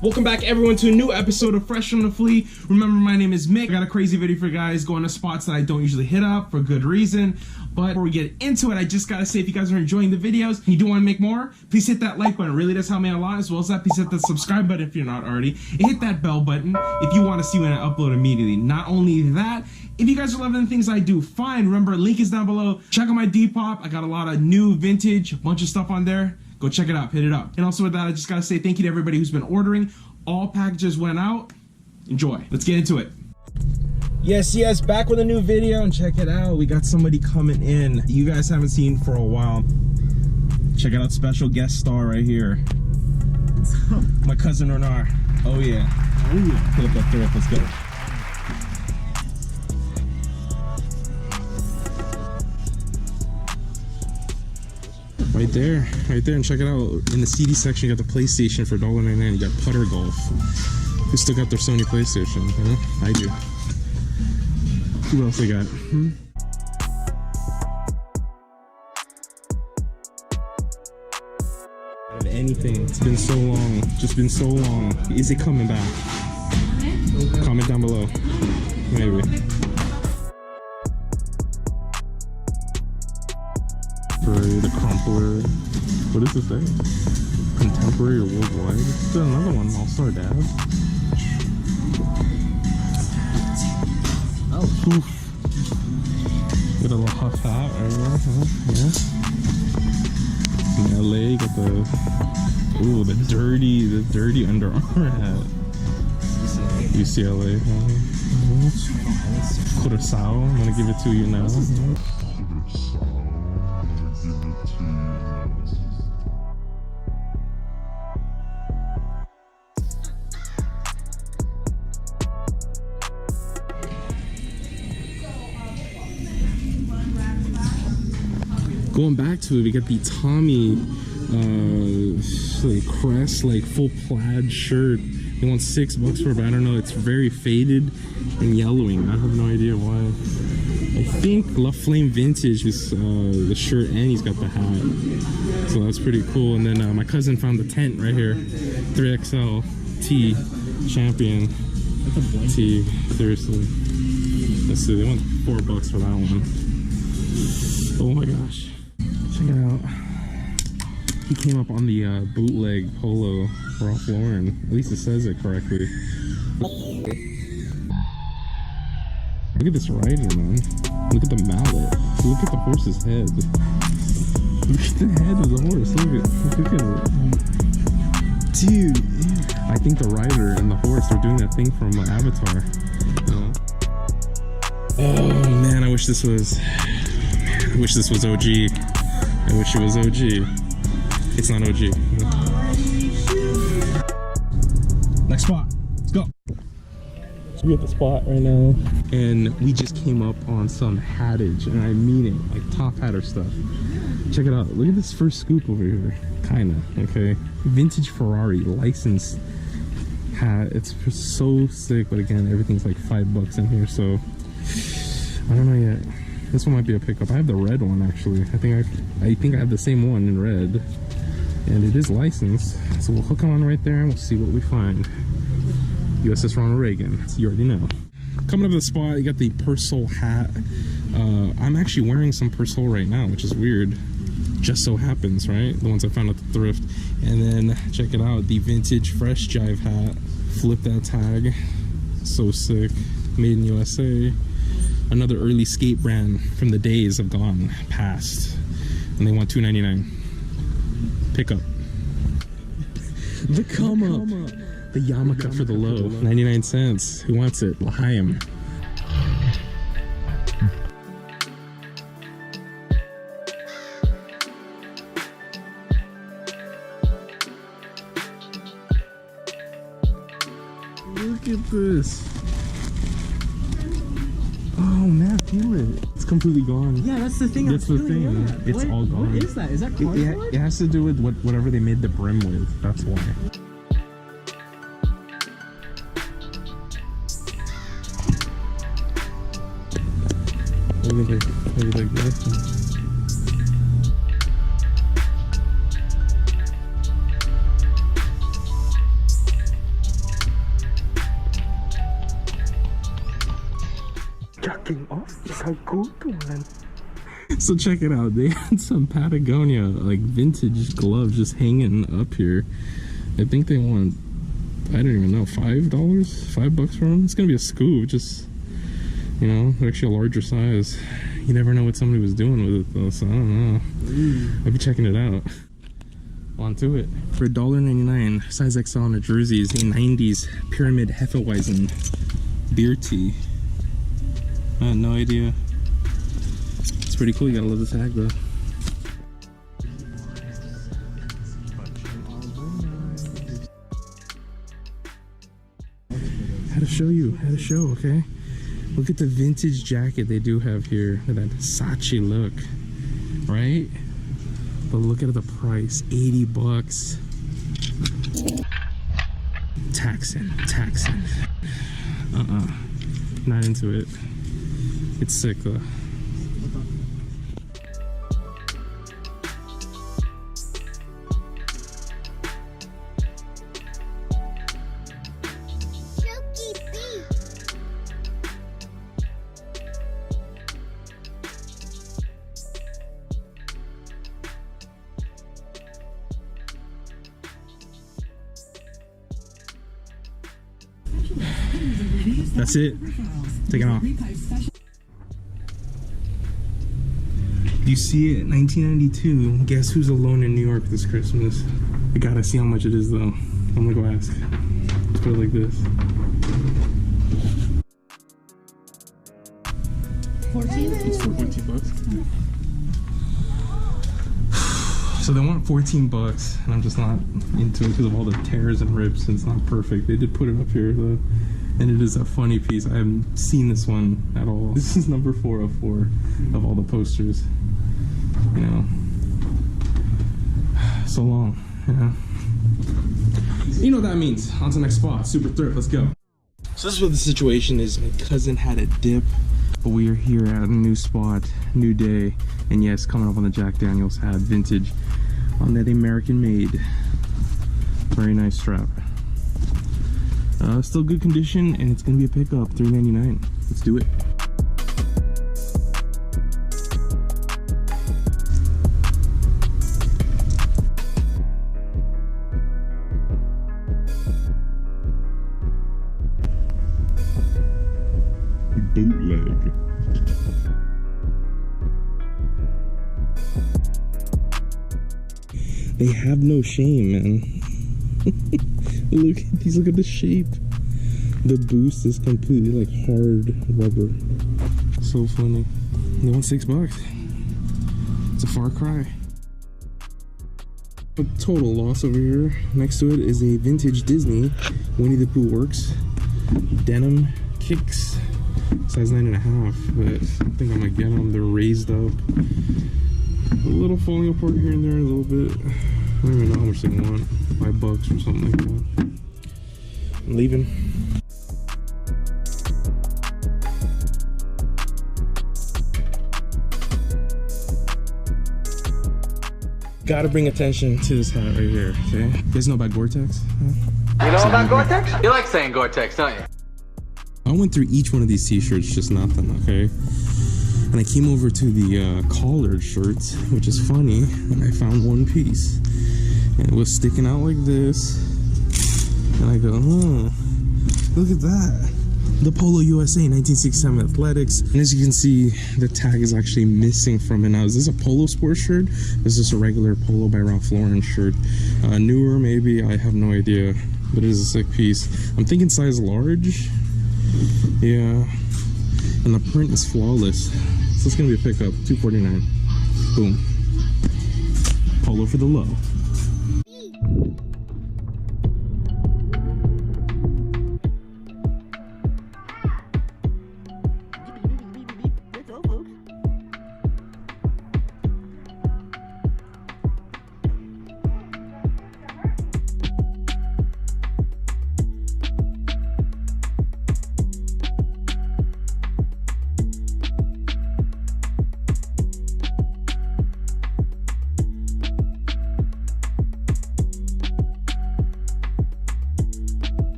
Welcome back everyone to a new episode of Fresh from the Flea. Remember, my name is Mick. I got a crazy video for you guys going to spots that I don't usually hit up for good reason. But before we get into it, I just gotta say, if you guys are enjoying the videos and you do want to make more, please hit that like button. It really does help me a lot. As well as that, please hit the subscribe button if you're not already. And hit that bell button if you want to see when I upload immediately. Not only that, if you guys are loving the things I do, fine. Remember, link is down below. Check out my Depop. I got a lot of new vintage, a bunch of stuff on there. Go check it out, hit it up. And also with that, I just gotta say thank you to everybody who's been ordering. All packages went out. Enjoy. Let's get into it. Yes, back with a new video, and check it out. We got somebody coming in you guys haven't seen for a while. Check out special guest star right here. My cousin Renar. Oh yeah. Pull up that Thrift, let's go. Right there, and check it out. In the CD section, you got the PlayStation for $1.99. You got Putter Golf. Who still got their Sony PlayStation? Huh? I do. Who else they got? Anything. It's been so long. Just been so long. Is it coming back? Comment down below. Maybe. The crumpler. What is this thing? Contemporary or worldwide? It's another one. All-Star Dad. Oh. Oof. Got a little Huff hat right there. Yeah. In LA, got the dirty Under Armour hat. UCLA. Curacao. I'm gonna give it to you now. Going back to it, we got the Tommy like crest, like full plaid shirt. They want $6 for it, but I don't know. It's very faded and yellowing. I have no idea why. I think La Flame Vintage is the shirt, and he's got the hat. So that's pretty cool. And then my cousin found the tent right here, 3XL T Champion T. Seriously, let's see. They want $4 for that one. Oh my gosh. Check it out. He came up on the bootleg polo Ralph Lauren. At least it says it correctly. Look at this rider, man. Look at the mallet. Look at the horse's head. Look at the head of the horse. Look at it. Dude. I think the rider and the horse are doing that thing from Avatar. Oh man, I wish this was OG. I wish it was OG. It's not OG. Next spot. Let's go. So we're at the spot right now, and we just came up on some hattage, and I mean it, like top hatter stuff. Check it out. Look at this first scoop over here. Kinda, okay. Vintage Ferrari licensed hat. It's so sick, but again, everything's like $5 in here, so I don't know yet. This one might be a pickup. I have the red one actually. I think I have the same one in red, and it is licensed. So we'll hook on right there and we'll see what we find. USS Ronald Reagan. You already know. Coming up to the spot, you got the Purcell hat. I'm actually wearing some Purcell right now, which is weird. Just so happens, right? The ones I found at the Thrift. And then check it out, the vintage Fresh Jive hat. Flip that tag. So sick. Made in USA. Another early skate brand from the days have gone past, and they want $2.99. Pick up. The come up. The yarmulke for the low. 99 cents. Who wants it? L'chaim. Look at this. Oh man, feel it. It's completely gone. Yeah, that's the thing. That's the thing. Yeah. It's all gone. What is that? Is that cardboard? It has to do with whatever they made the brim with. That's why. Maybe like this. a good one. So check it out. They had some Patagonia like vintage gloves just hanging up here. I think they want, I don't even know, $5, $5 for them. It's gonna be a scoop, just, you know, they're actually a larger size. You never know what somebody was doing with it though, so I don't know. I'll be checking it out. On to it. For $1.99, size XL on a jersey is a 90s Pyramid Hefeweizen beer tea. I had no idea. It's pretty cool. You gotta love the tag though. Had to show, okay? Look at the vintage jacket they do have here. Look at that Saatchi look, right? But look at the price, $80. Taxing. Not into it. It's sick though. That's it. Take it off. You see it, 1992. Guess who's alone in New York this Christmas? I gotta see how much it is though. I'm gonna go ask. Let's put it like this. 14? It's for $14. So they want $14, and I'm just not into it because of all the tears and rips, and it's not perfect. They did put it up here though. And it is a funny piece. I haven't seen this one at all. This is number 404 of all the posters. You know, so long. Yeah. You know what that means. On to the next spot. Super Thrift. Let's go. So this is what the situation is. My cousin had a dip, but we are here at a new spot, new day, and yes, coming up on the Jack Daniels hat, vintage, on that American made. Very nice strap. Still good condition, and it's gonna be a pickup, $3.99. Let's do it. Bootleg. They have no shame, man. Look at these, look at the shape. The boost is completely like hard rubber. So funny. They want $6. It's a far cry. A total loss over here. Next to it is a vintage Disney Winnie the Pooh Works denim kicks, size 9.5. But I think I might get them. They're raised up. A little falling apart here and there a little bit. I don't even know how much they want. $5 or something like that. I'm leaving. Gotta bring attention to this hat right here, okay? You guys know about Gore-Tex? You know about Gore-Tex? You like saying Gore-Tex, don't you? I went through each one of these t-shirts, just nothing, okay? And I came over to the collared shirts, which is funny, and I found one piece. And it was sticking out like this. And I go, oh, look at that. The Polo USA 1967 Athletics. And as you can see, the tag is actually missing from it. Now, is this a Polo sports shirt? Is this a regular Polo by Ralph Lauren shirt? Newer, maybe, I have no idea. But it is a sick piece. I'm thinking size large. Yeah. And the print is flawless. So it's gonna be a pickup, $2.49. Boom. Polo for the low.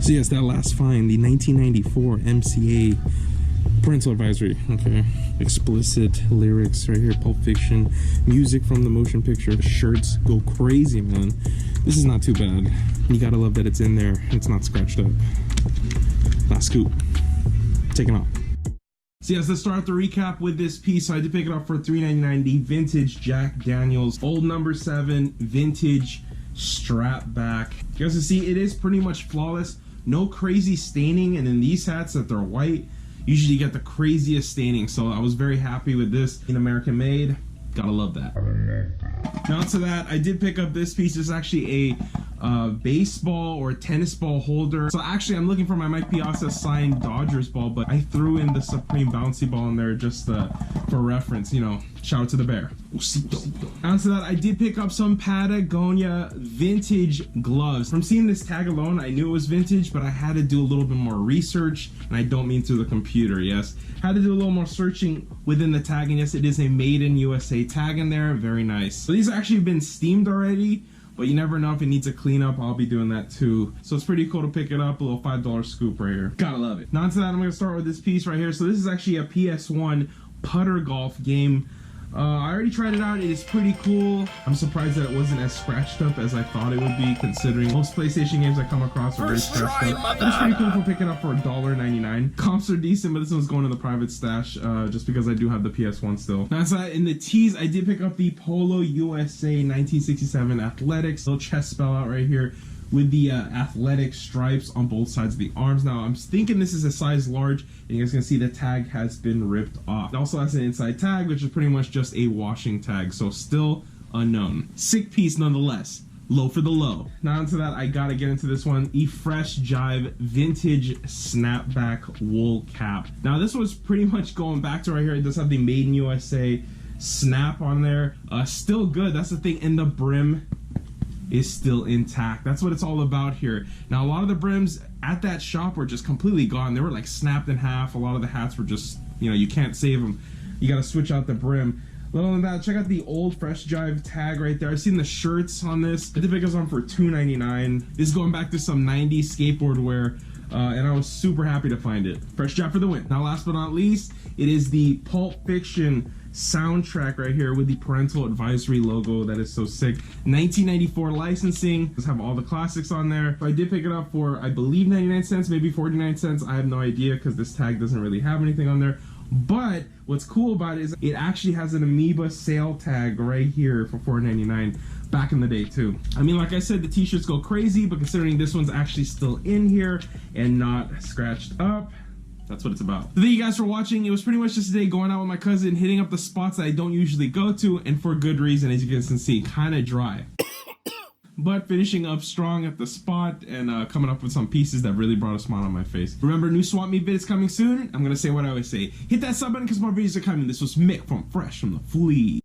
So yes, that last find, the 1994 MCA parental advisory. Okay, explicit lyrics right here, Pulp Fiction, music from the motion picture, shirts go crazy, man. This is not too bad. You gotta love that it's in there. It's not scratched up. Last scoop, taking off. So yes, let's start the recap with this piece. So I did pick it up for $3.99. The vintage Jack Daniels old number 7 vintage strap back. You guys can see it is pretty much flawless. No crazy staining, and in these hats that they're white, usually you get the craziest staining. So I was very happy with this. In American made, gotta love that. Now to that, I did pick up this piece. It's actually a baseball or tennis ball holder. So actually I'm looking for my Mike Piazza signed Dodgers ball, but I threw in the Supreme bouncy ball in there just for reference, you know. Shout out to the bear. Onto that, I did pick up some Patagonia vintage gloves. From seeing this tag alone, I knew it was vintage, but I had to do a little bit more research, and I don't mean through the computer, yes. Had to do a little more searching within the tag, and yes, it is a made in USA tag in there. Very nice. So these actually have been steamed already, but you never know if it needs a cleanup. I'll be doing that too. So it's pretty cool to pick it up. A little $5 scoop right here. Gotta love it. Now onto that, I'm gonna start with this piece right here. So this is actually a PS1 putter golf game. I already tried it out. It is pretty cool. I'm surprised that it wasn't as scratched up as I thought it would be, considering most PlayStation games I come across are very scratched up. It's pretty cool for picking up for $1.99. Comps are decent, but this one's going to the private stash just because I do have the PS1 still. Now, so in the tees, I did pick up the Polo USA 1967 Athletics. Little chest spell out right here with the athletic stripes on both sides of the arms. Now, I'm thinking this is a size large, and you guys can see the tag has been ripped off. It also has an inside tag, which is pretty much just a washing tag, so still unknown. Sick piece nonetheless. Low for the low. Now onto that, I gotta get into this one. The Fresh Jive vintage snapback wool cap. Now this was pretty much going back to right here. It does have the Made in USA snap on there. Still good, that's the thing, and the brim is still intact. That's what it's all about here. Now a lot of the brims at that shop were just completely gone. They were like snapped in half. A lot of the hats were just, you know, you can't save them. You gotta switch out the brim. Other than that, check out the old Fresh Jive tag right there. I've seen the shirts on this. I did pick this on for $2.99. This is going back to some 90s skateboard wear, and I was super happy to find it. Fresh Jive for the win. Now last but not least, it is the Pulp Fiction soundtrack right here with the parental advisory logo. That is so sick. 1994 licensing. Just have all the classics on there. So I did pick it up for, I believe, 99 cents, maybe 49 cents. I have no idea because this tag doesn't really have anything on there. But what's cool about it is it actually has an Amoeba sale tag right here for $4.99 back in the day too. I mean, like I said, the t-shirts go crazy, but considering this one's actually still in here and not scratched up, that's what it's about. So thank you guys for watching. It was pretty much just today going out with my cousin, hitting up the spots that I don't usually go to, and for good reason, as you guys can see, kind of dry. But finishing up strong at the spot and coming up with some pieces that really brought a smile on my face. Remember, new Swap Meet vid is coming soon. I'm gonna say what I always say. Hit that sub button because more videos are coming. This was Mick from Fresh from the Fleet.